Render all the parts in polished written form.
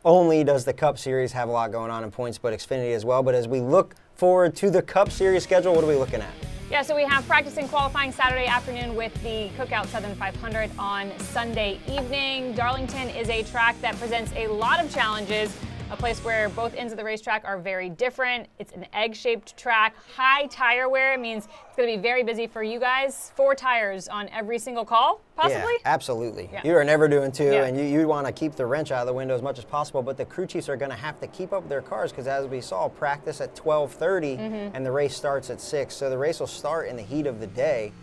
only does the Cup Series have a lot going on in points, but Xfinity as well. But as we look forward to the Cup Series schedule, what are we looking at? Yeah, so we have practice and qualifying Saturday afternoon with the Cookout Southern 500 on Sunday evening. Darlington is a track that presents a lot of challenges, a place where both ends of the racetrack are very different. It's an egg-shaped track, high tire wear. It means it's going to be very busy for you guys. 4 tires on every single call, possibly? Yeah, absolutely. Yeah. You are never doing 2, Yeah. and you want to keep the wrench out of the window as much as possible, but the crew chiefs are going to have to keep up with their cars because, as we saw, practice at 12:30 and the race starts at 6. So the race will start in the heat of the day,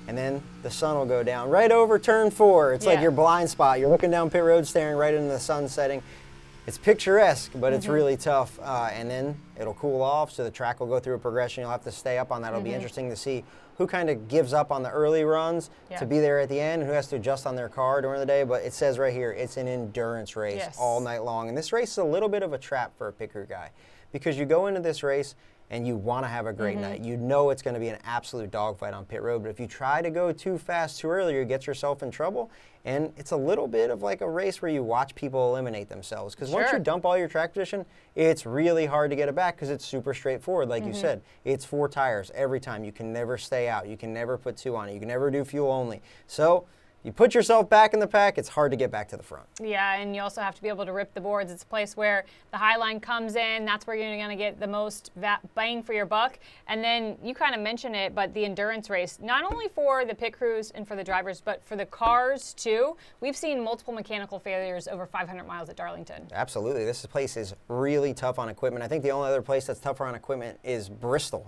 and then the sun will go down right over turn 4. It's like your blind spot. You're looking down pit road, staring right into the sun setting. It's picturesque, but it's really tough. And then it'll cool off, so the track will go through a progression. You'll have to stay up on that. It'll be interesting to see who kind of gives up on the early runs to be there at the end and who has to adjust on their car during the day. But it says right here, it's an endurance race all night long. And this race is a little bit of a trap for a pit crew guy because you go into this race and you want to have a great night. You know it's going to be an absolute dogfight on pit road, but if you try to go too fast too early, you get yourself in trouble. And it's a little bit of like a race where you watch people eliminate themselves. Because once you dump all your track position, it's really hard to get it back because it's super straightforward. Like you said, it's 4 tires every time. You can never stay out. You can never put 2 on it. You can never do fuel only. So you put yourself back in the pack, it's hard to get back to the front. Yeah, and you also have to be able to rip the boards. It's a place where the high line comes in. That's where you're going to get the most bang for your buck. And then you kind of mentioned it, but the endurance race, not only for the pit crews and for the drivers, but for the cars too. We've seen multiple mechanical failures over 500 miles at Darlington. Absolutely. This place is really tough on equipment. I think the only other place that's tougher on equipment is Bristol.